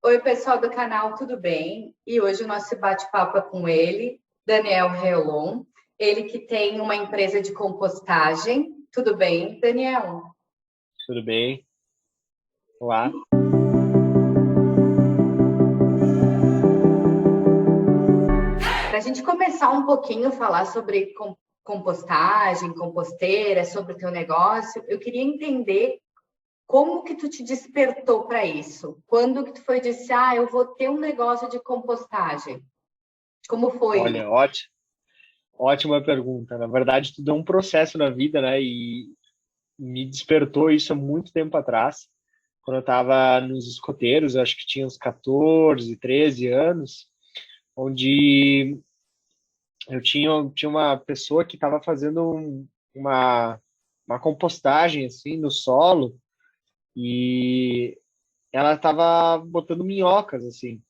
Oi, pessoal do canal, tudo bem? E hoje o nosso bate-papo é com ele, Daniel Reolon, ele que tem uma empresa de compostagem. Tudo bem, Daniel? Tudo bem? Olá. Para a gente começar um pouquinho a falar sobre compostagem, composteira, sobre o teu negócio, eu queria entender como que tu te despertou para isso? Quando que tu foi e disse, eu vou ter um negócio de compostagem? Como foi? Olha, ótima pergunta. Na verdade, tudo é um processo na vida, né? E me despertou isso há muito tempo atrás, quando eu estava nos escoteiros, eu acho que tinha uns 14, 13 anos, onde eu tinha uma pessoa que estava fazendo uma compostagem assim no solo e ela estava botando minhocas assim.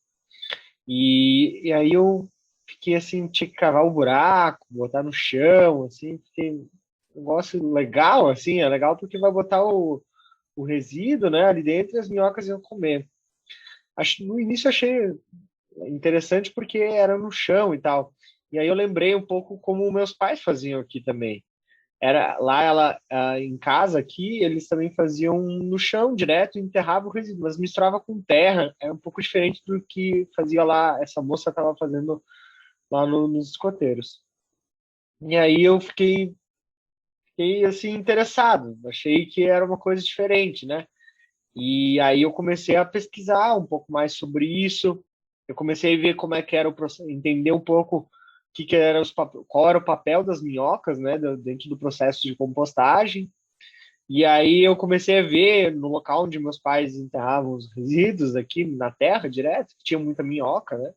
E aí eu fiquei assim, tinha que cavar o buraco, botar no chão, assim, fiquei um negócio legal, assim, é legal porque vai botar o resíduo, né, ali dentro e as minhocas iam comer. No início eu achei interessante porque era no chão e tal. E aí eu lembrei um pouco como meus pais faziam aqui também. Era lá em casa aqui, eles também faziam no chão direto, enterrava o resíduo, mas misturava com terra. É um pouco diferente do que fazia lá, essa moça estava fazendo lá nos escoteiros. E aí eu fiquei assim interessado, achei que era uma coisa diferente, né? E aí eu comecei a pesquisar um pouco mais sobre isso. Eu comecei a ver como é que era o processo, entender um pouco que era qual era o papel das minhocas, né, dentro do processo de compostagem. E aí eu comecei a ver no local onde meus pais enterravam os resíduos aqui na terra direto, que tinha muita minhoca, né?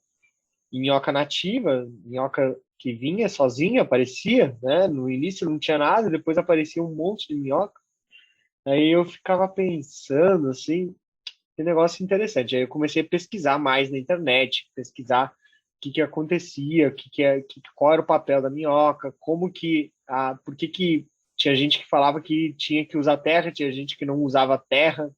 E minhoca nativa, minhoca que vinha sozinha, aparecia, né? No início não tinha nada, depois aparecia um monte de minhoca. Aí eu ficava pensando assim, que negócio interessante. Aí eu comecei a pesquisar mais na internet, pesquisar o que que acontecia, qual era o papel da minhoca, por que tinha gente que falava que tinha que usar terra, tinha gente que não usava terra.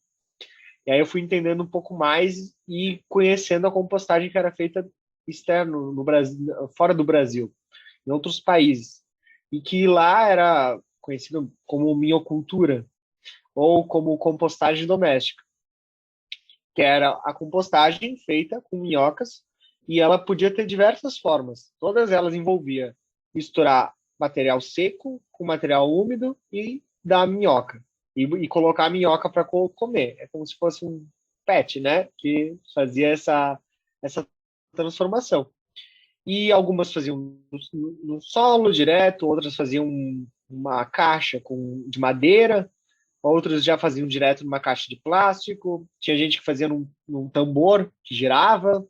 E aí eu fui entendendo um pouco mais e conhecendo a compostagem que era feita externo no Brasil, fora do Brasil, em outros países, e que lá era conhecido como miocultura ou como compostagem doméstica, que era a compostagem feita com minhocas e ela podia ter diversas formas. Todas elas envolvia misturar material seco com material úmido e dar minhoca. E colocar a minhoca para comer. É como se fosse um pet, né? Que fazia essa transformação. E algumas faziam no solo direto, outras faziam uma caixa de madeira, outros já faziam direto numa caixa de plástico, tinha gente que fazia num tambor que girava,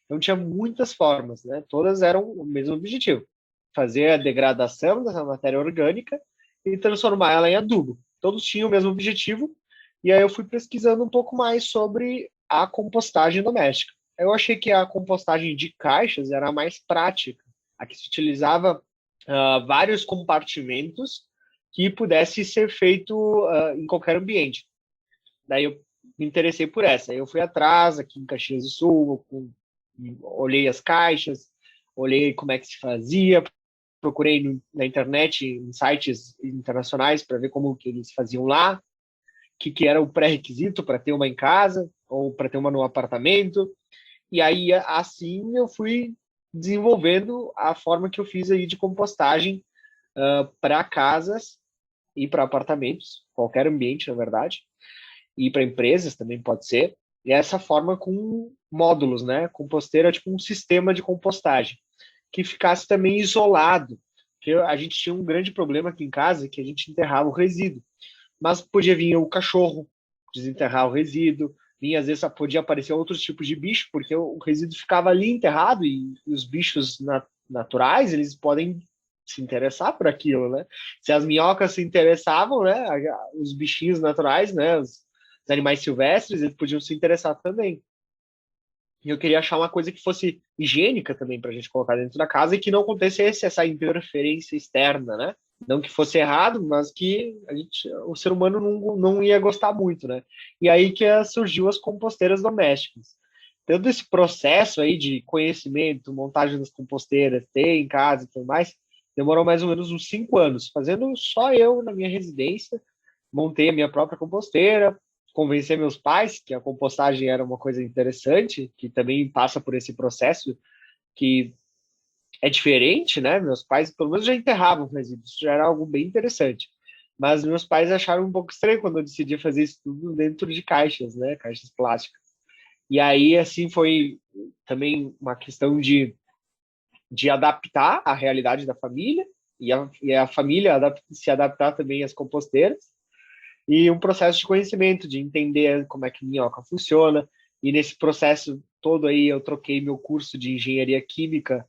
então tinha muitas formas, né? Todas eram o mesmo objetivo, fazer a degradação dessa matéria orgânica e transformar ela em adubo. Todos tinham o mesmo objetivo, e aí eu fui pesquisando um pouco mais sobre a compostagem doméstica. Eu achei que a compostagem de caixas era a mais prática, a que se utilizava vários compartimentos que pudesse ser feito em qualquer ambiente. Daí eu me interessei por essa. Eu fui atrás, aqui em Caxias do Sul, olhei as caixas, olhei como é que se fazia, procurei na internet, em sites internacionais, para ver como que eles faziam lá, o que era o pré-requisito para ter uma em casa, ou para ter uma no apartamento. E aí, assim, eu fui desenvolvendo a forma que eu fiz aí de compostagem para casas e para apartamentos, qualquer ambiente, na verdade, e para empresas também pode ser. E essa forma com módulos, né? Composteira é tipo um sistema de compostagem que ficasse também isolado, porque a gente tinha um grande problema aqui em casa que a gente enterrava o resíduo, mas podia vir o cachorro desenterrar o resíduo, vinha às vezes podia aparecer outros tipos de bicho, porque o resíduo ficava ali enterrado e os bichos naturais eles podem se interessar por aquilo, né? Se as minhocas se interessavam, né? Os bichinhos naturais, né? Os animais silvestres, eles podiam se interessar também. E eu queria achar uma coisa que fosse higiênica também para a gente colocar dentro da casa e que não acontecesse essa interferência externa, né? Não que fosse errado, mas que o ser humano não ia gostar muito, né? E aí que surgiu as composteiras domésticas. todo esse processo aí de conhecimento, montagem das composteiras, ter em casa e tudo mais, demorou mais ou menos uns 5 anos, fazendo só eu na minha residência. Montei a minha própria composteira, convencer meus pais que a compostagem era uma coisa interessante, que também passa por esse processo que é diferente, né? Meus pais, pelo menos, já enterravam resíduos, isso já era algo bem interessante. Mas meus pais acharam um pouco estranho quando eu decidi fazer isso tudo dentro de caixas, né? Caixas plásticas. E aí, assim, foi também uma questão de adaptar a realidade da família e a família se adaptar também às composteiras e um processo de conhecimento, de entender como é que minhoca funciona. E nesse processo todo aí eu troquei meu curso de engenharia química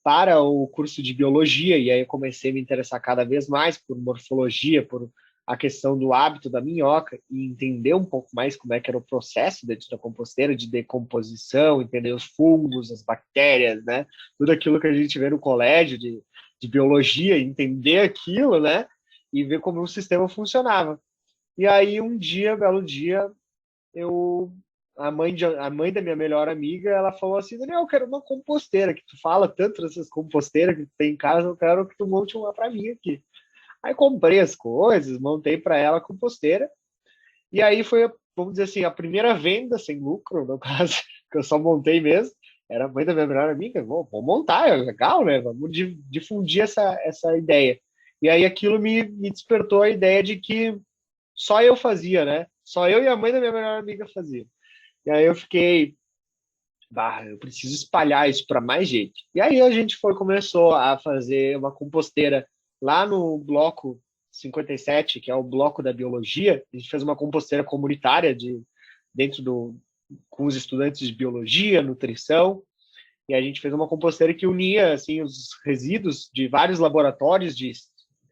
para o curso de biologia, e aí eu comecei a me interessar cada vez mais por morfologia, por a questão do hábito da minhoca, e entender um pouco mais como é que era o processo dentro da composteira, de decomposição, entender os fungos, as bactérias, né? Tudo aquilo que a gente vê no colégio de biologia, entender aquilo, né? E ver como o sistema funcionava. E aí, um dia, belo dia, eu a mãe da minha melhor amiga, ela falou assim: Daniel, eu quero uma composteira, que tu fala tanto dessas composteiras que tu tem em casa, eu quero que tu monte uma para mim aqui. Aí comprei as coisas, montei para ela a composteira, e aí foi, vamos dizer assim, a primeira venda sem lucro, no caso, que eu só montei mesmo, era a mãe da minha melhor amiga, vou montar, é legal, né? Vamos difundir essa ideia. E aí aquilo me despertou a ideia de que só eu fazia, né? Só eu e a mãe da minha melhor amiga faziam. E aí eu fiquei, eu preciso espalhar isso para mais gente. E aí a gente começou a fazer uma composteira lá no bloco 57, que é o bloco da biologia. A gente fez uma composteira comunitária dentro com os estudantes de biologia, nutrição, e a gente fez uma composteira que unia assim os resíduos de vários laboratórios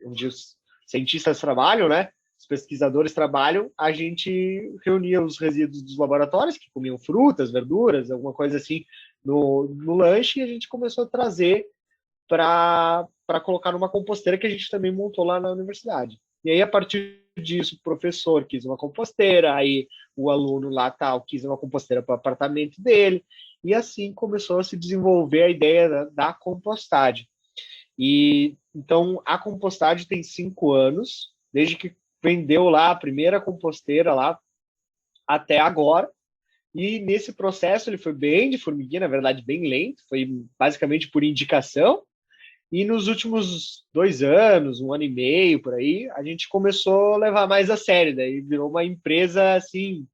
onde os cientistas trabalham, né? Os pesquisadores trabalham, a gente reunia os resíduos dos laboratórios, que comiam frutas, verduras, alguma coisa assim, no lanche, e a gente começou a trazer para colocar numa composteira que a gente também montou lá na universidade. E aí, a partir disso, o professor quis uma composteira, aí o aluno lá tal quis uma composteira para o apartamento dele, e assim começou a se desenvolver a ideia da compostagem. E então a compostagem tem 5 anos, desde que vendeu lá a primeira composteira lá até agora. E nesse processo ele foi bem de formiguinha, na verdade bem lento, foi basicamente por indicação. E nos últimos 2 anos, 1 ano e meio por aí, a gente começou a levar mais a sério, daí virou uma empresa assim,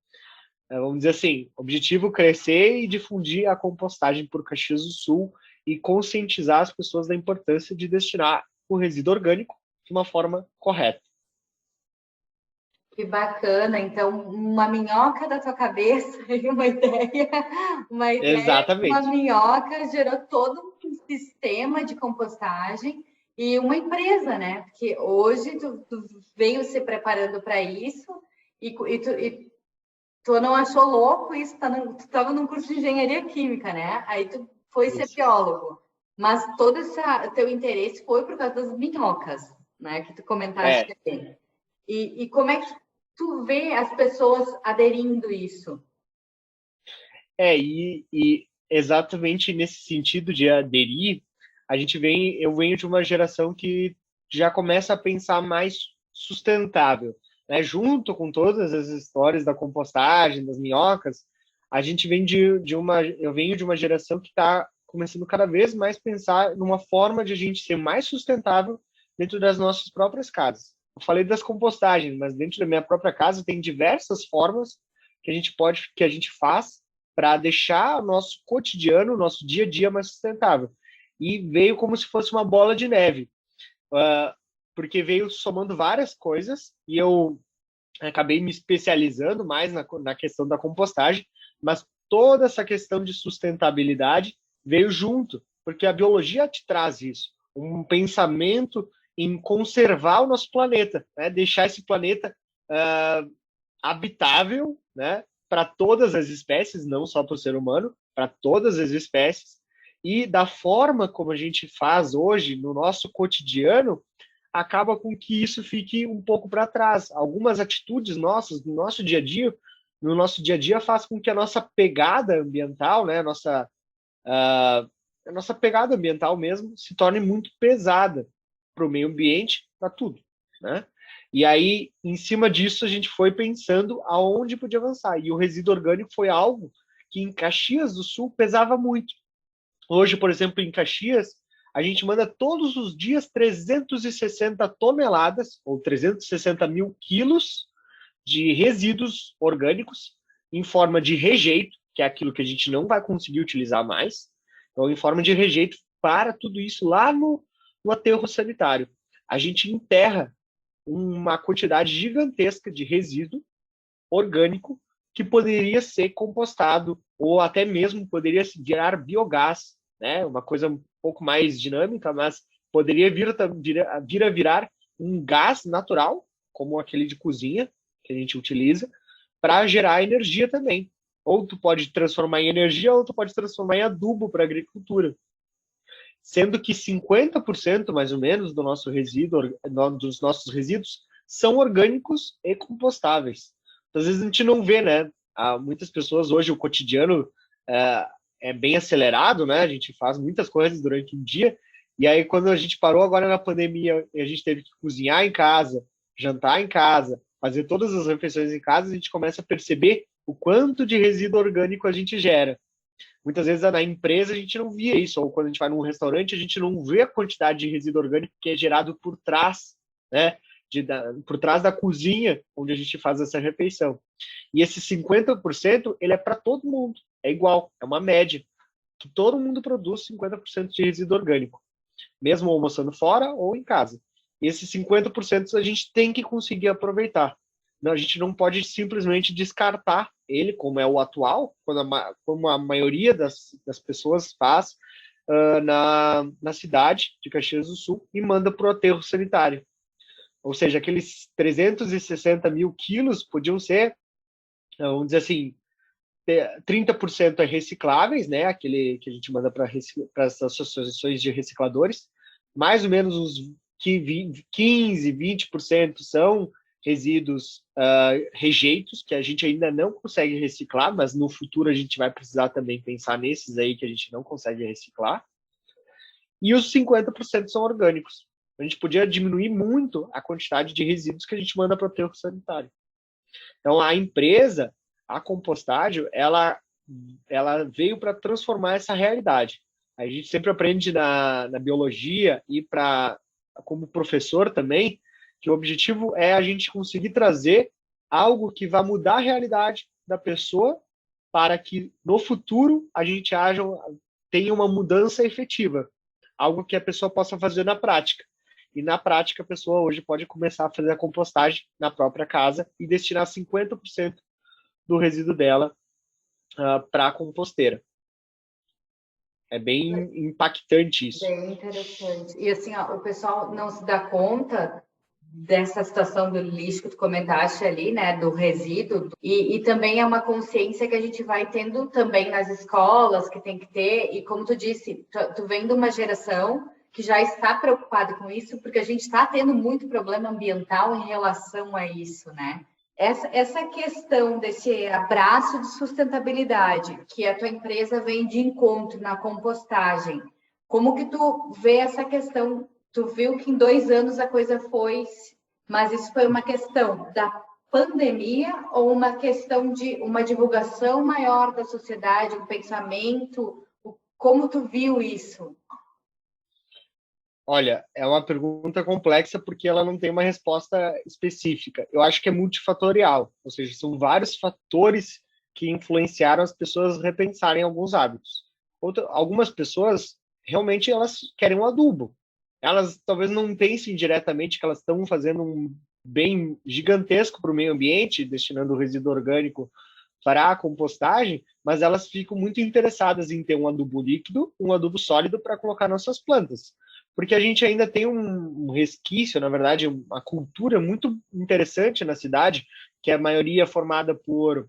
vamos dizer assim, objetivo crescer e difundir a compostagem por Caxias do Sul e conscientizar as pessoas da importância de destinar o resíduo orgânico de uma forma correta. Que bacana, então uma minhoca da tua cabeça e uma ideia de uma Exatamente. minhoca gerou todo um sistema de compostagem e uma empresa, né? Porque hoje tu veio se preparando para isso e tu não achou louco isso, tu estava num curso de engenharia química, né? Aí tu foi ser biólogo, mas todo esse teu interesse foi por causa das minhocas, né? Que tu comentaste aqui. E como é que tu vê as pessoas aderindo isso? E exatamente nesse sentido de aderir, eu venho de uma geração que já começa a pensar mais sustentável, né? Junto com todas as histórias da compostagem, das minhocas, a gente vem eu venho de uma geração que está começando cada vez mais a pensar numa forma de a gente ser mais sustentável dentro das nossas próprias casas. Eu falei das compostagens, mas dentro da minha própria casa tem diversas formas que a gente faz para deixar o nosso cotidiano, o nosso dia a dia mais sustentável. E veio como se fosse uma bola de neve, porque veio somando várias coisas e eu acabei me especializando mais na questão da compostagem, mas toda essa questão de sustentabilidade veio junto, porque a biologia te traz isso, um pensamento em conservar o nosso planeta, né? Deixar esse planeta habitável, né? Para todas as espécies, não só para o ser humano, para todas as espécies, e da forma como a gente faz hoje no nosso cotidiano, acaba com que isso fique um pouco para trás. Algumas atitudes nossas, no nosso dia a dia, no nosso dia a dia faz com que a nossa pegada ambiental, né, a nossa pegada ambiental mesmo se torne muito pesada para o meio ambiente, para tudo, né? E aí, em cima disso, a gente foi pensando aonde podia avançar. E o resíduo orgânico foi algo que em Caxias do Sul pesava muito. Hoje, por exemplo, em Caxias, a gente manda todos os dias 360 toneladas, ou 360 mil quilos de resíduos orgânicos em forma de rejeito, que é aquilo que a gente não vai conseguir utilizar mais, então em forma de rejeito para tudo isso lá no aterro sanitário. A gente enterra uma quantidade gigantesca de resíduo orgânico que poderia ser compostado ou até mesmo poderia virar biogás, né? Uma coisa um pouco mais dinâmica, mas poderia vir a virar um gás natural, como aquele de cozinha que a gente utiliza, para gerar energia também. Ou tu pode transformar em energia, ou tu pode transformar em adubo para a agricultura. Sendo que 50% mais ou menos do nosso resíduo, dos nossos resíduos são orgânicos e compostáveis. Então, às vezes a gente não vê, né? Há muitas pessoas hoje, o cotidiano é bem acelerado, né? A gente faz muitas coisas durante um dia, e aí quando a gente parou agora na pandemia e a gente teve que cozinhar em casa, jantar em casa, fazer todas as refeições em casa, a gente começa a perceber o quanto de resíduo orgânico a gente gera. Muitas vezes na empresa a gente não via isso, ou quando a gente vai num restaurante a gente não vê a quantidade de resíduo orgânico que é gerado por trás, né? Por trás da cozinha onde a gente faz essa refeição. E esse 50% ele é para todo mundo, é igual, é uma média, que todo mundo produz 50% de resíduo orgânico, mesmo almoçando fora ou em casa. E esses 50% a gente tem que conseguir aproveitar. Não, a gente não pode simplesmente descartar ele, como é o atual, como a maioria das pessoas faz na cidade de Caxias do Sul e manda para o aterro sanitário. Ou seja, aqueles 360 mil quilos podiam ser, vamos dizer assim, 30% é recicláveis, né? Aquele que a gente manda para as associações de recicladores, mais ou menos uns 15, 20% são resíduos rejeitos, que a gente ainda não consegue reciclar, mas no futuro a gente vai precisar também pensar nesses aí que a gente não consegue reciclar. E os 50% são orgânicos. A gente podia diminuir muito a quantidade de resíduos que a gente manda para o aterro sanitário. Então, a empresa, a compostagem, ela veio para transformar essa realidade. A gente sempre aprende na biologia e como professor também, que o objetivo é a gente conseguir trazer algo que vai mudar a realidade da pessoa para que no futuro a gente tenha uma mudança efetiva, algo que a pessoa possa fazer na prática. E na prática a pessoa hoje pode começar a fazer a compostagem na própria casa e destinar 50% do resíduo dela para a composteira. É bem impactante isso. Bem interessante. E assim, ó, o pessoal não se dá conta dessa situação do lixo que tu comentaste ali, né, do resíduo, e também é uma consciência que a gente vai tendo também nas escolas, que tem que ter, e como tu disse, tu vem de uma geração que já está preocupada com isso, porque a gente está tendo muito problema ambiental em relação a isso, né? Essa questão desse abraço de sustentabilidade que a tua empresa vem de encontro na compostagem, como que tu vê essa questão? Tu viu que em 2 anos a coisa foi, mas isso foi uma questão da pandemia ou uma questão de uma divulgação maior da sociedade, um pensamento? Como tu viu isso? Olha, é uma pergunta complexa porque ela não tem uma resposta específica. Eu acho que é multifatorial, ou seja, são vários fatores que influenciaram as pessoas repensarem alguns hábitos. Algumas pessoas realmente elas querem um adubo. Elas talvez não pensem diretamente que elas estão fazendo um bem gigantesco para o meio ambiente, destinando o resíduo orgânico para a compostagem, mas elas ficam muito interessadas em ter um adubo líquido, um adubo sólido para colocar nas suas plantas. Porque a gente ainda tem um resquício, na verdade, uma cultura muito interessante na cidade, que é a maioria formada por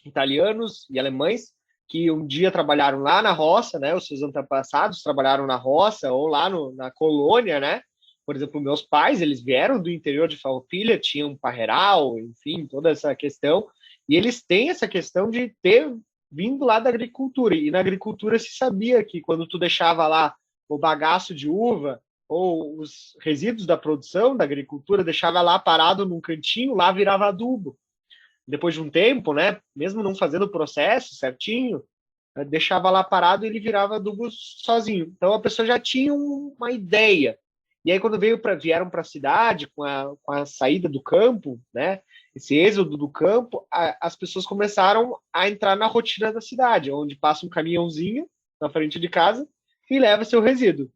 italianos e alemães, que um dia trabalharam lá na roça, né? Os seus antepassados trabalharam na roça ou lá na colônia, né? Por exemplo, meus pais, eles vieram do interior de Farroupilha, tinham um parreiral, enfim, toda essa questão, E eles têm essa questão de ter vindo lá da agricultura. E na agricultura se sabia que quando tu deixava lá o bagaço de uva ou os resíduos da produção da agricultura, deixava lá parado num cantinho, lá virava adubo. Depois de um tempo, né, mesmo não fazendo o processo certinho, deixava lá parado e ele virava adubo sozinho. Então a pessoa já tinha uma ideia. E aí quando vieram para a cidade, com a saída do campo, né, esse êxodo do campo, as pessoas começaram a entrar na rotina da cidade, onde passa um caminhãozinho na frente de casa e leva seu resíduo.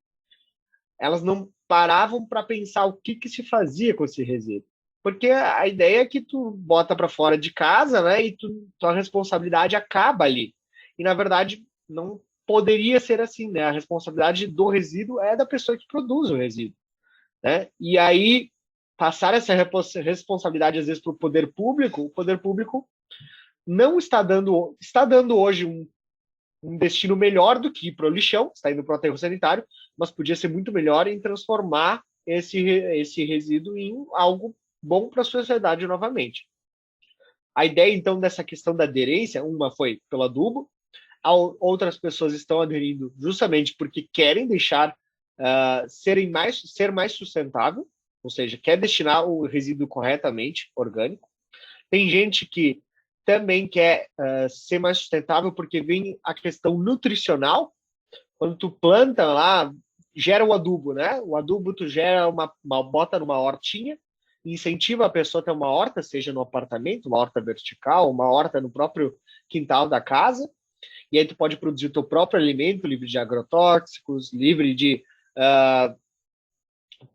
Elas não paravam para pensar o que se fazia com esse resíduo. Porque a ideia é que tu bota para fora de casa, né, e tua responsabilidade acaba ali. E, na verdade, não poderia ser assim, né? A responsabilidade do resíduo é da pessoa que produz o resíduo, né? E aí, passar essa responsabilidade, às vezes, para o poder público não está dando hoje um destino melhor do que ir para o lixão, está indo para o aterro sanitário, mas podia ser muito melhor em transformar esse resíduo em algo bom para a sociedade novamente. A ideia, então, dessa questão da aderência, uma foi pelo adubo, outras pessoas estão aderindo justamente porque querem deixar ser mais sustentável, ou seja, quer destinar o resíduo corretamente, orgânico. Tem gente que também quer ser mais sustentável porque vem a questão nutricional. Quando tu planta lá, gera o adubo, né? O adubo tu gera bota numa hortinha, incentiva a pessoa a ter uma horta, seja no apartamento, uma horta vertical, uma horta no próprio quintal da casa, e aí tu pode produzir o teu próprio alimento, livre de agrotóxicos, livre de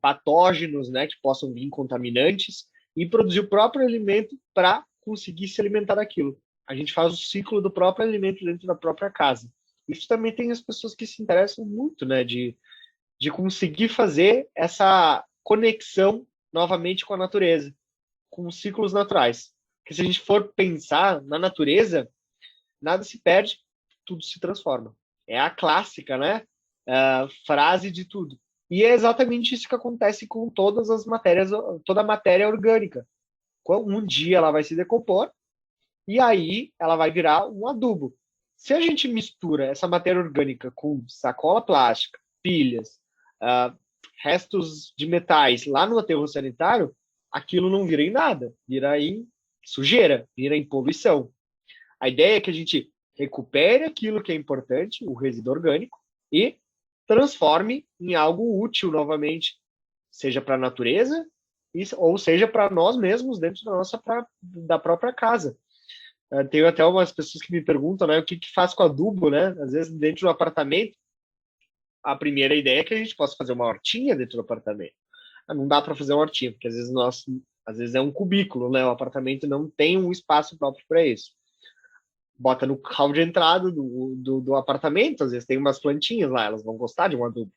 patógenos, né, que possam vir contaminantes, e produzir o próprio alimento para conseguir se alimentar daquilo. A gente faz o ciclo do próprio alimento dentro da própria casa. Isso também tem as pessoas que se interessam muito, né, de conseguir fazer essa conexão novamente com a natureza, com os ciclos naturais. Porque se a gente for pensar na natureza, nada se perde, tudo se transforma. É a clássica, né, frase de tudo. E é exatamente isso que acontece com todas as matérias, toda a matéria orgânica. Um dia ela vai se decompor e aí ela vai virar um adubo. Se a gente mistura essa matéria orgânica com sacola plástica, pilhas, restos de metais lá no aterro sanitário, aquilo não vira em nada, vira em sujeira, vira em poluição. A ideia é que a gente recupere aquilo que é importante, o resíduo orgânico, e transforme em algo útil novamente, seja para a natureza, ou seja para nós mesmos dentro da própria casa. Tenho até umas pessoas que me perguntam, né, o que faz com adubo, né? Às vezes dentro do apartamento, a primeira ideia é que a gente possa fazer uma hortinha dentro do apartamento. Não dá para fazer uma hortinha, porque às vezes é um cubículo, né? O apartamento não tem um espaço próprio para isso. Bota no hall de entrada do apartamento, às vezes tem umas plantinhas lá, elas vão gostar de um adubo.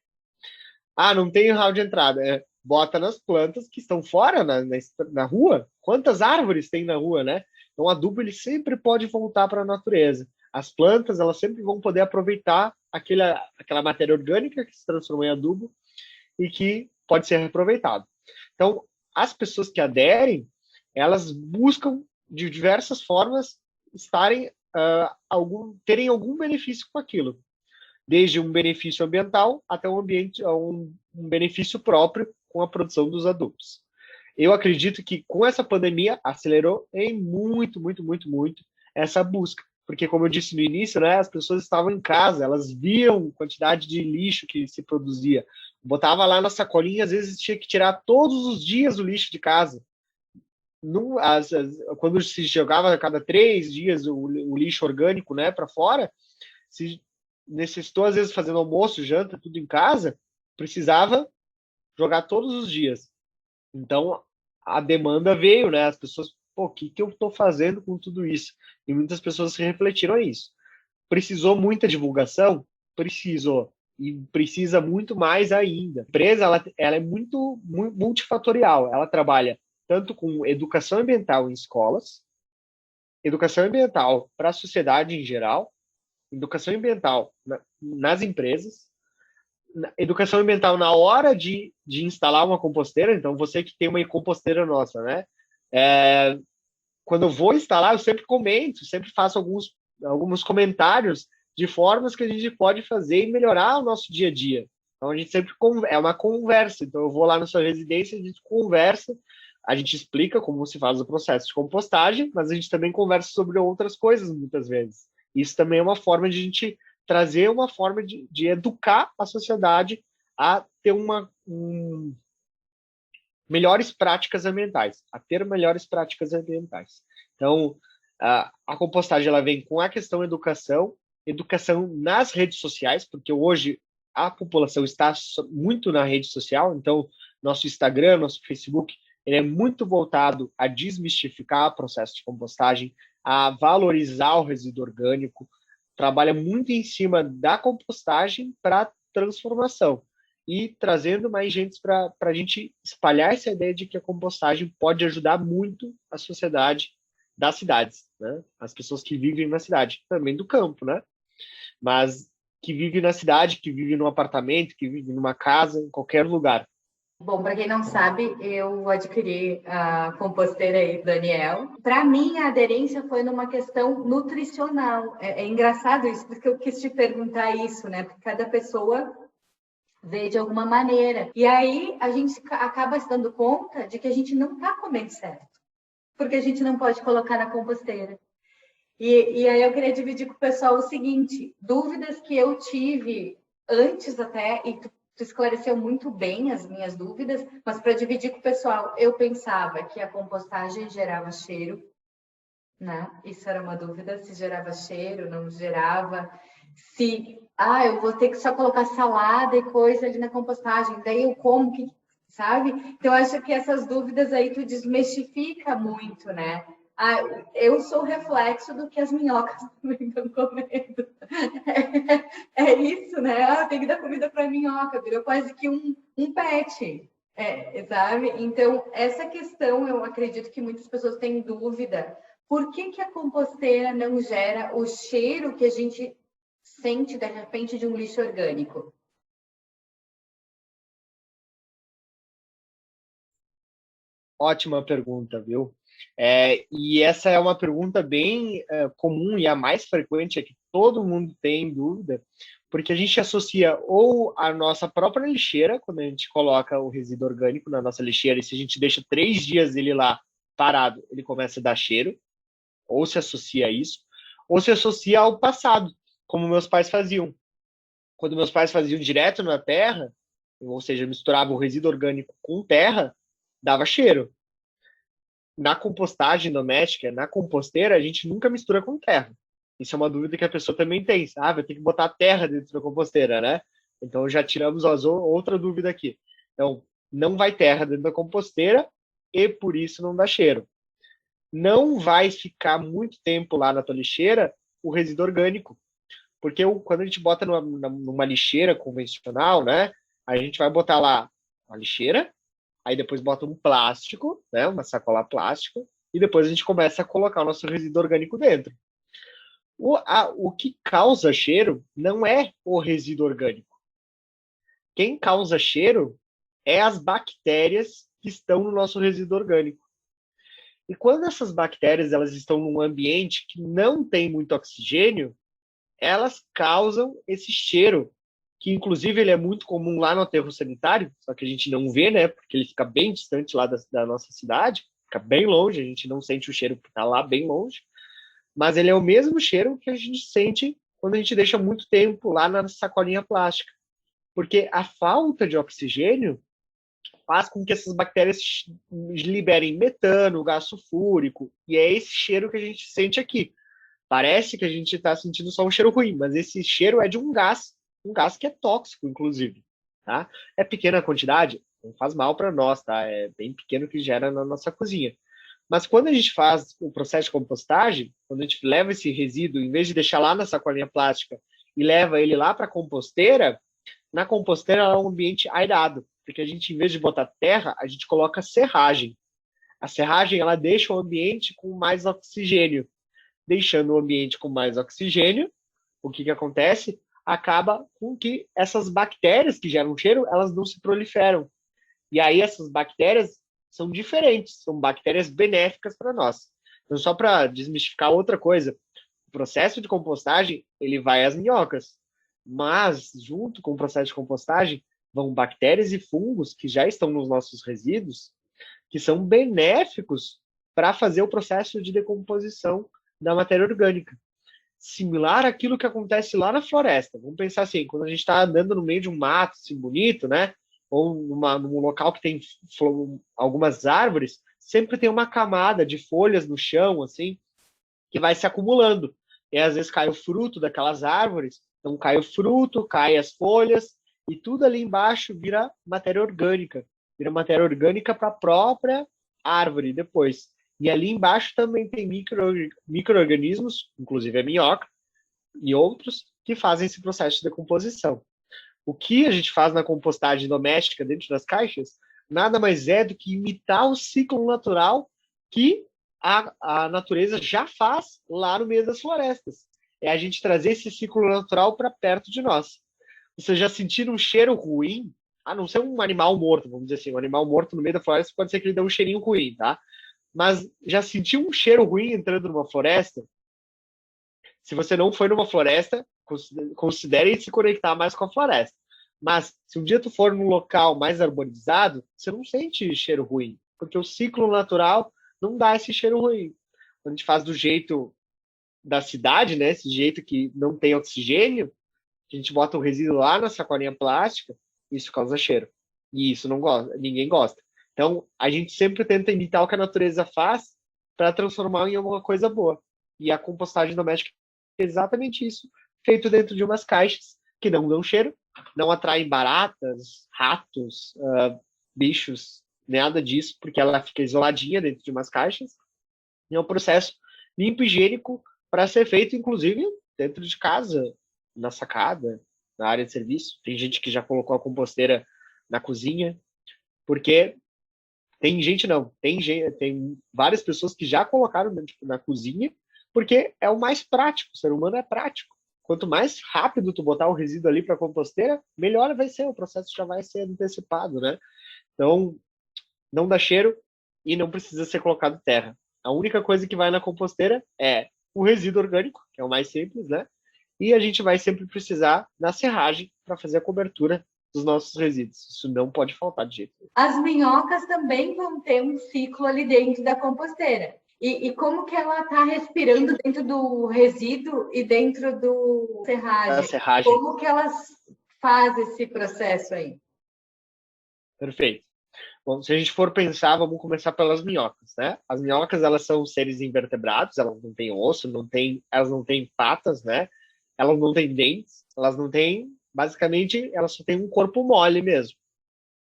Não tem hall de entrada. Bota nas plantas que estão fora, na rua. Quantas árvores tem na rua, né? Então, o adubo ele sempre pode voltar para a natureza. As plantas elas sempre vão poder aproveitar aquela matéria orgânica que se transformou em adubo e que pode ser reaproveitado. Então, as pessoas que aderem, elas buscam de diversas formas terem algum benefício com aquilo, desde um benefício ambiental até um benefício próprio com a produção dos adubos. Eu acredito que com essa pandemia acelerou em muito, muito, muito, muito essa busca, porque como eu disse no início, né, as pessoas estavam em casa, elas viam a quantidade de lixo que se produzia, botava lá na sacolinha, às vezes tinha que tirar todos os dias o lixo de casa. Quando se jogava a cada 3 dias o lixo orgânico, né, para fora, se necessitou às vezes fazendo almoço, janta, tudo em casa, precisava jogar todos os dias. Então a demanda veio, né? As pessoas, o que eu estou fazendo com tudo isso? E muitas pessoas se refletiram a isso. Precisou muita divulgação? Precisou. E precisa muito mais ainda. A empresa ela é muito multifatorial. Ela trabalha tanto com educação ambiental em escolas, educação ambiental para a sociedade em geral, educação ambiental nas empresas, educação ambiental na hora de instalar uma composteira. Então, você que tem uma composteira nossa, né? quando eu vou instalar, eu sempre comento, sempre faço alguns comentários de formas que a gente pode fazer e melhorar o nosso dia a dia. Então, a gente sempre é uma conversa. Então, eu vou lá na sua residência, a gente conversa, a gente explica como se faz o processo de compostagem, mas a gente também conversa sobre outras coisas, muitas vezes. Isso também é uma forma de a gente trazer uma forma de educar a sociedade a ter melhores práticas ambientais, a ter melhores práticas ambientais. Então, a compostagem ela vem com a questão educação nas redes sociais, porque hoje a população está muito na rede social, então nosso Instagram, nosso Facebook, ele é muito voltado a desmistificar o processo de compostagem, a valorizar o resíduo orgânico, trabalha muito em cima da compostagem para transformação e trazendo mais gente para a gente espalhar essa ideia de que a compostagem pode ajudar muito a sociedade das cidades, né? As pessoas que vivem na cidade, também do campo, né? Mas que vivem na cidade, que vivem num apartamento, que vivem numa casa, em qualquer lugar. Bom, para quem não sabe, eu adquiri a composteira aí do Daniel. Para mim, a aderência foi numa questão nutricional. É engraçado isso, porque eu quis te perguntar isso, né? Porque cada pessoa vê de alguma maneira. E aí a gente acaba se dando conta de que a gente não está comendo certo, porque a gente não pode colocar na composteira. E aí eu queria dividir com o pessoal o seguinte, dúvidas que eu tive antes até, e tu esclareceu muito bem as minhas dúvidas, mas para dividir com o pessoal, eu pensava que a compostagem gerava cheiro, né? Isso era uma dúvida, se gerava cheiro, não gerava, se eu vou ter que só colocar salada e coisa ali na compostagem, daí eu como, que, sabe? Então, eu acho que essas dúvidas aí tu desmistifica muito, né? Eu sou reflexo do que as minhocas também estão comendo. É isso, né? Tem que dar comida para minhoca, virou quase que um pet, sabe? Então, essa questão, eu acredito que muitas pessoas têm dúvida. Por que a composteira não gera o cheiro que a gente sente, de repente, de um lixo orgânico? Ótima pergunta, viu? E essa é uma pergunta bem comum e a mais frequente, é que todo mundo tem dúvida, porque a gente associa ou a nossa própria lixeira, quando a gente coloca o resíduo orgânico na nossa lixeira, e se a gente deixa 3 dias ele lá parado, ele começa a dar cheiro, ou se associa a isso, ou se associa ao passado, como meus pais faziam. Quando meus pais faziam direto na terra, ou seja, misturavam o resíduo orgânico com terra, dava cheiro. Na compostagem doméstica, na composteira, a gente nunca mistura com terra. Isso é uma dúvida que a pessoa também tem. Vai ter que botar terra dentro da composteira, né? Então já tiramos outra dúvida aqui. Então, não vai terra dentro da composteira e por isso não dá cheiro. Não vai ficar muito tempo lá na tua lixeira o resíduo orgânico. Porque quando a gente bota numa lixeira convencional, né? A gente vai botar lá a lixeira, aí depois bota um plástico, né? Uma sacola plástica, e depois a gente começa a colocar o nosso resíduo orgânico dentro. O que causa cheiro não é o resíduo orgânico. Quem causa cheiro é as bactérias que estão no nosso resíduo orgânico. E quando essas bactérias elas estão num ambiente que não tem muito oxigênio, elas causam esse cheiro, que inclusive ele é muito comum lá no aterro sanitário, só que a gente não vê, né? Porque ele fica bem distante lá da nossa cidade, fica bem longe, a gente não sente o cheiro porque está lá bem longe, mas ele é o mesmo cheiro que a gente sente quando a gente deixa muito tempo lá na sacolinha plástica, porque a falta de oxigênio faz com que essas bactérias liberem metano, gás sulfúrico, e é esse cheiro que a gente sente aqui. Parece que a gente está sentindo só um cheiro ruim, mas esse cheiro é de um gás que é tóxico, inclusive. Tá? É pequena a quantidade, não faz mal para nós, tá? É bem pequeno que gera na nossa cozinha. Mas quando a gente faz o processo de compostagem, quando a gente leva esse resíduo, em vez de deixar lá na sacolinha plástica e leva ele lá para a composteira, na composteira ela é um ambiente airado, porque a gente, em vez de botar terra, a gente coloca serragem. A serragem ela deixa o ambiente com mais oxigênio. Deixando o ambiente com mais oxigênio, o que acontece? Acaba com que essas bactérias que geram cheiro, elas não se proliferam. E aí essas bactérias são diferentes, são bactérias benéficas para nós. Então, só para desmistificar outra coisa, o processo de compostagem, ele vai às minhocas, mas junto com o processo de compostagem vão bactérias e fungos que já estão nos nossos resíduos, que são benéficos para fazer o processo de decomposição da matéria orgânica. Similar àquilo que acontece lá na floresta. Vamos pensar assim, quando a gente está andando no meio de um mato assim, bonito, né? Ou num local que tem algumas árvores, sempre tem uma camada de folhas no chão, assim, que vai se acumulando. E às vezes cai o fruto daquelas árvores, então cai o fruto, cai as folhas, e tudo ali embaixo vira matéria orgânica. Vira matéria orgânica para a própria árvore depois. E ali embaixo também tem micro-organismos, inclusive a minhoca, e outros, que fazem esse processo de decomposição. O que a gente faz na compostagem doméstica dentro das caixas nada mais é do que imitar o ciclo natural que a natureza já faz lá no meio das florestas. É a gente trazer esse ciclo natural para perto de nós. Vocês já sentiram um cheiro ruim? A não ser um animal morto, vamos dizer assim. Um animal morto no meio da floresta pode ser que ele dê um cheirinho ruim, tá? Mas já sentiu um cheiro ruim entrando numa floresta? Se você não foi numa floresta, considere se conectar mais com a floresta. Mas se um dia tu for num local mais arborizado, você não sente cheiro ruim, porque o ciclo natural não dá esse cheiro ruim. Quando a gente faz do jeito da cidade, né, esse jeito que não tem oxigênio, a gente bota o resíduo lá na sacolinha plástica, isso causa cheiro. E isso não gosta, ninguém gosta. Então, a gente sempre tenta imitar o que a natureza faz para transformar em alguma coisa boa. E a compostagem doméstica é exatamente isso, feito dentro de umas caixas que não dão cheiro, não atraem baratas, ratos, bichos, nada disso, porque ela fica isoladinha dentro de umas caixas. E é um processo limpo e higiênico para ser feito, inclusive, dentro de casa, na sacada, na área de serviço. Tem gente que já colocou a composteira na cozinha, porque tem várias pessoas que já colocaram na cozinha, porque é o mais prático, o ser humano é prático. Quanto mais rápido tu botar o resíduo ali para a composteira, melhor vai ser, o processo já vai ser antecipado, né? Então, não dá cheiro e não precisa ser colocado terra. A única coisa que vai na composteira é o resíduo orgânico, que é o mais simples, né? E a gente vai sempre precisar da serragem para fazer a cobertura dos nossos resíduos. Isso não pode faltar de jeito nenhum. As minhocas também vão ter um ciclo ali dentro da composteira. E como que ela está respirando dentro do resíduo e dentro do serragem? Como que elas fazem esse processo aí? Perfeito. Bom, se a gente for pensar, vamos começar pelas minhocas, né? As minhocas, elas são seres invertebrados, elas não têm osso, elas não têm patas, né? Elas não têm dentes, elas não têm, basicamente, elas só têm um corpo mole mesmo.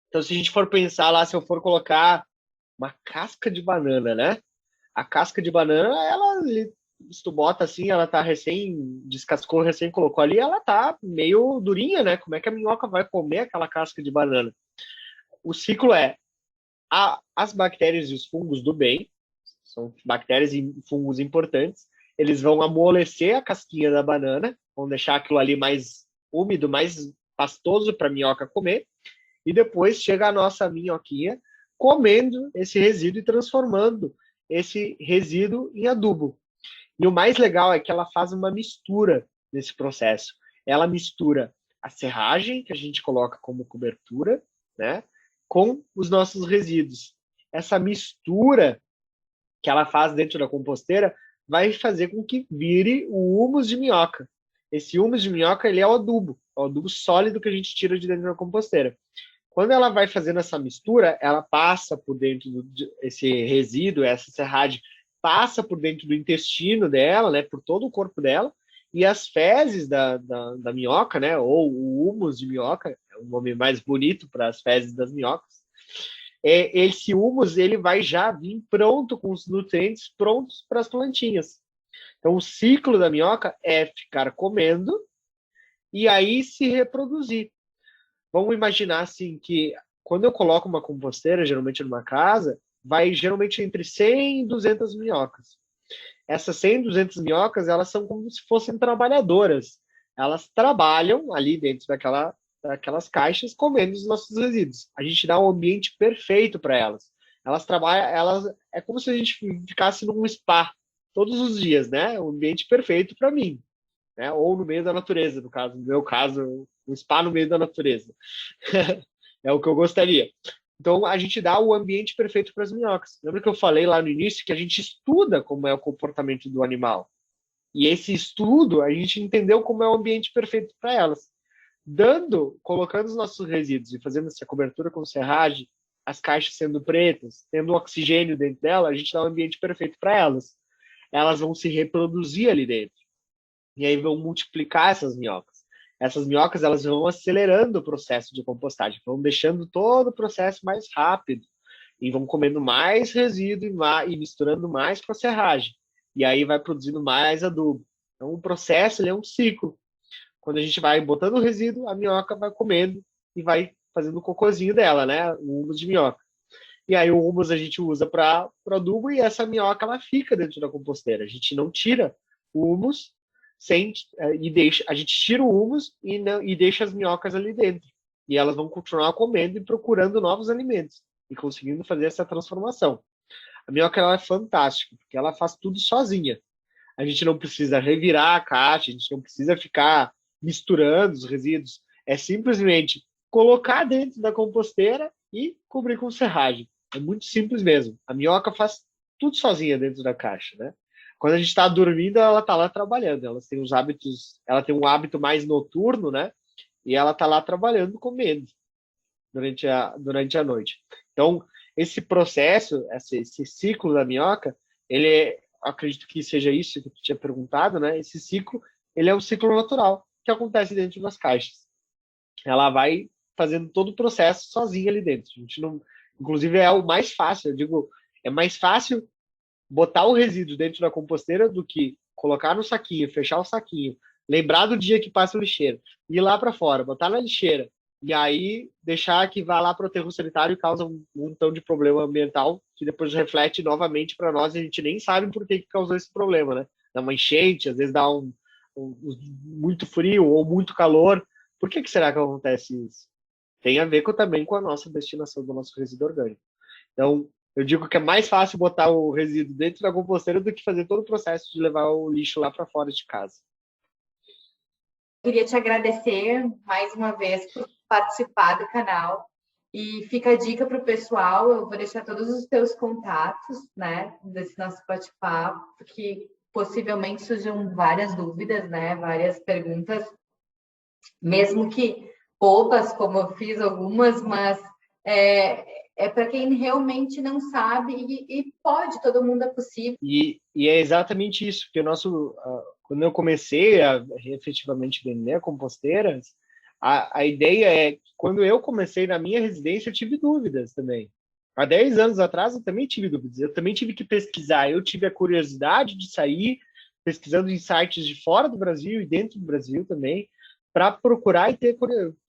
Então, se a gente for pensar lá, se eu for colocar uma casca de banana, né? A casca de banana, ela, se tu bota assim, ela tá descascou, recém colocou ali, ela tá meio durinha, né? Como é que a minhoca vai comer aquela casca de banana? O ciclo é as bactérias e os fungos do bem, são bactérias e fungos importantes, eles vão amolecer a casquinha da banana, vão deixar aquilo ali mais úmido, mais pastoso para a minhoca comer, e depois chega a nossa minhoquinha comendo esse resíduo e transformando esse resíduo em adubo. E o mais legal é que ela faz uma mistura nesse processo. Ela mistura a serragem, que a gente coloca como cobertura, né, com os nossos resíduos. Essa mistura que ela faz dentro da composteira vai fazer com que vire o humus de minhoca. Esse humus de minhoca, ele é o adubo sólido que a gente tira de dentro da composteira. Quando ela vai fazendo essa mistura, ela passa por dentro esse resíduo, essa serragem, passa por dentro do intestino dela, né, por todo o corpo dela, e as fezes da minhoca, né, ou o humus de minhoca, é um nome mais bonito para as fezes das minhocas, esse humus ele vai já vir pronto, com os nutrientes prontos para as plantinhas. Então, o ciclo da minhoca é ficar comendo e aí se reproduzir. Vamos imaginar assim que quando eu coloco uma composteira, geralmente numa casa, vai geralmente entre 100 e 200 minhocas. Essas 100, 200 minhocas, elas são como se fossem trabalhadoras. Elas trabalham ali dentro daquelas caixas comendo os nossos resíduos. A gente dá um ambiente perfeito para elas. elas trabalham, é como se a gente ficasse num spa todos os dias, né? Um ambiente perfeito para mim, né? Ou no meio da natureza, no caso, no meu caso, um spa no meio da natureza. É o que eu gostaria. Então, a gente dá o ambiente perfeito para as minhocas. Lembra que eu falei lá no início que a gente estuda como é o comportamento do animal? E esse estudo, a gente entendeu como é o ambiente perfeito para elas. Colocando os nossos resíduos e fazendo essa cobertura com serragem, as caixas sendo pretas, tendo oxigênio dentro dela, a gente dá um ambiente perfeito para elas. Elas vão se reproduzir ali dentro. E aí vão multiplicar essas minhocas. Essas minhocas, elas vão acelerando o processo de compostagem, vão deixando todo o processo mais rápido e vão comendo mais resíduo e misturando mais com a serragem. E aí vai produzindo mais adubo. Então, o processo ele é um ciclo. Quando a gente vai botando o resíduo, a minhoca vai comendo e vai fazendo o cocôzinho dela, né? O humus de minhoca. E aí o humus a gente usa para adubo e essa minhoca ela fica dentro da composteira. A gente não tira o humus a gente tira o humus e deixa as minhocas ali dentro. E elas vão continuar comendo e procurando novos alimentos e conseguindo fazer essa transformação. A minhoca ela é fantástica, porque ela faz tudo sozinha. A gente não precisa revirar a caixa, a gente não precisa ficar misturando os resíduos. É simplesmente colocar dentro da composteira e cobrir com serragem. É muito simples mesmo. A minhoca faz tudo sozinha dentro da caixa, né? Quando a gente está dormindo, ela está lá trabalhando. Ela tem um hábito mais noturno, né? E ela está lá trabalhando, comendo durante a noite. Então, esse processo, esse ciclo da minhoca, acredito que seja isso que tu tinha perguntado, né? Esse ciclo, ele é um ciclo natural que acontece dentro das caixas. Ela vai fazendo todo o processo sozinha ali dentro. A gente não, inclusive é o mais fácil. Eu digo, é mais fácil botar o resíduo dentro da composteira do que colocar no saquinho, fechar o saquinho, lembrar do dia que passa o lixeiro, ir lá para fora, botar na lixeira e aí deixar que vá lá para o aterro sanitário e causa um montão de problema ambiental que depois reflete novamente para nós e a gente nem sabe por que causou esse problema, né? Dá uma enchente, às vezes dá muito frio ou muito calor. Por que será que acontece isso? Tem a ver também com a nossa destinação do nosso resíduo orgânico. Então, eu digo que é mais fácil botar o resíduo dentro da composteira do que fazer todo o processo de levar o lixo lá para fora de casa. Queria te agradecer mais uma vez por participar do canal. E fica a dica para o pessoal, eu vou deixar todos os teus contatos, né, desse nosso bate-papo, que possivelmente surjam várias dúvidas, né, várias perguntas, mesmo que bobas, como eu fiz algumas, mas é para quem realmente não sabe e pode, todo mundo é possível. E é exatamente isso, porque quando eu comecei a efetivamente vender composteiras, a ideia é que quando eu comecei na minha residência, eu tive dúvidas também. Há 10 anos atrás, eu também tive dúvidas. Eu também tive que pesquisar. Eu tive a curiosidade de sair pesquisando em sites de fora do Brasil e dentro do Brasil também, para procurar e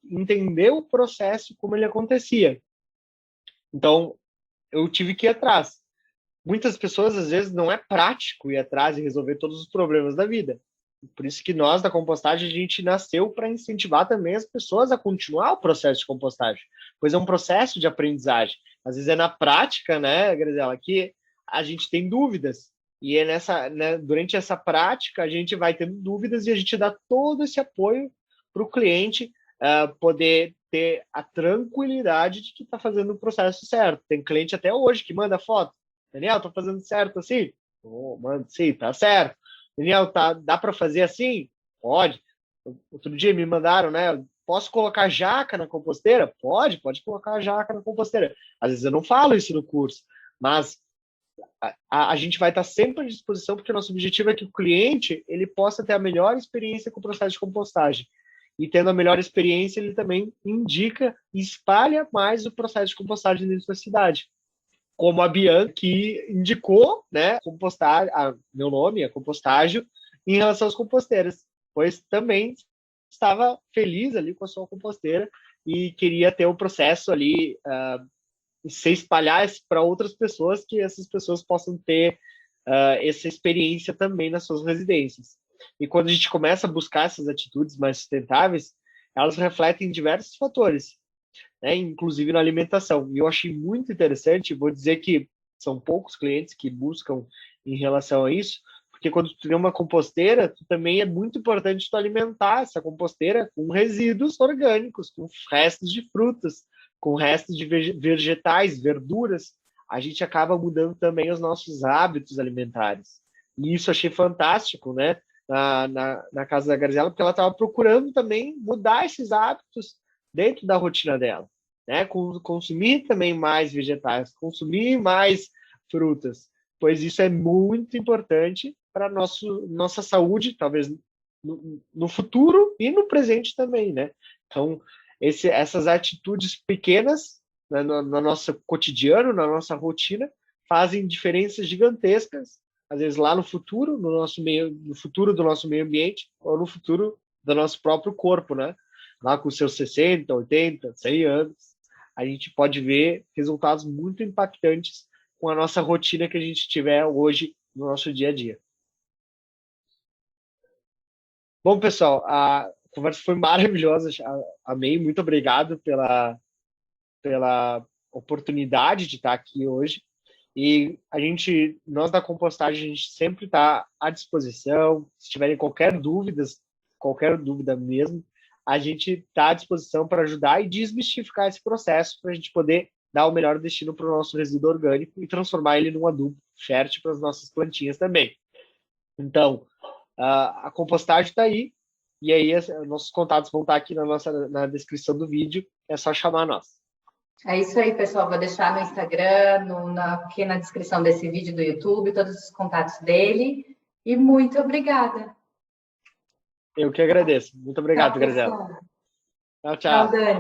entender o processo, como ele acontecia. Então, eu tive que ir atrás. Muitas pessoas, às vezes, não é prático ir atrás e resolver todos os problemas da vida. Por isso que nós, da compostagem, a gente nasceu para incentivar também as pessoas a continuar o processo de compostagem, pois é um processo de aprendizagem. Às vezes é na prática, né, Grisela, que a gente tem dúvidas. E é durante essa prática, a gente vai tendo dúvidas e a gente dá todo esse apoio para o cliente poder ter a tranquilidade de que está fazendo o processo certo. Tem cliente até hoje que manda foto. Daniel, tô fazendo certo assim? Mano, sim, tá certo. Daniel, dá para fazer assim? Pode. Outro dia me mandaram, né? Posso colocar jaca na composteira? Pode colocar jaca na composteira. Às vezes eu não falo isso no curso, mas a gente vai estar sempre à disposição, porque o nosso objetivo é que o cliente ele possa ter a melhor experiência com o processo de compostagem. E tendo a melhor experiência, ele também indica e espalha mais o processo de compostagem dentro da cidade. Como a Bianca, que indicou, né, meu nome, a Compostágio, em relação às composteiras, pois também estava feliz ali com a sua composteira e queria ter o processo ali se espalhar para outras pessoas, que essas pessoas possam ter essa experiência também nas suas residências. E quando a gente começa a buscar essas atitudes mais sustentáveis, elas refletem diversos fatores. né, inclusive na alimentação. E eu achei muito interessante, vou dizer que são poucos clientes que buscam em relação a isso, porque quando tu tem uma composteira, também é muito importante tu alimentar essa composteira com resíduos orgânicos, com restos de frutas, com restos de vegetais, verduras. A gente acaba mudando também os nossos hábitos alimentares. E isso achei fantástico, né? Na casa da Graziela, porque ela estava procurando também mudar esses hábitos dentro da rotina dela, né? Consumir também mais vegetais, consumir mais frutas, pois isso é muito importante para nossa saúde, talvez no futuro e no presente também, né? Então, essas atitudes pequenas, né, no nosso cotidiano, na nossa rotina, fazem diferenças gigantescas, às vezes lá no futuro, no futuro do nosso meio ambiente, ou no futuro do nosso próprio corpo, né? Lá com seus 60, 80, 100 anos, a gente pode ver resultados muito impactantes com a nossa rotina que a gente tiver hoje no nosso dia a dia. Bom, pessoal, a conversa foi maravilhosa, amei, muito obrigado pela oportunidade de estar aqui hoje. E nós da compostagem, a gente sempre está à disposição. Se tiverem qualquer dúvida mesmo, a gente está à disposição para ajudar e desmistificar esse processo para a gente poder dar o melhor destino para o nosso resíduo orgânico e transformar ele num adubo fértil para as nossas plantinhas também. Então, a compostagem está aí, e aí nossos contatos vão estar aqui na descrição do vídeo, é só chamar nós. É isso aí, pessoal. Vou deixar no Instagram, aqui na descrição desse vídeo do YouTube, todos os contatos dele. E muito obrigada. Eu que agradeço. Muito obrigado, Graziela. Tchau, tchau. Tchau, Dani.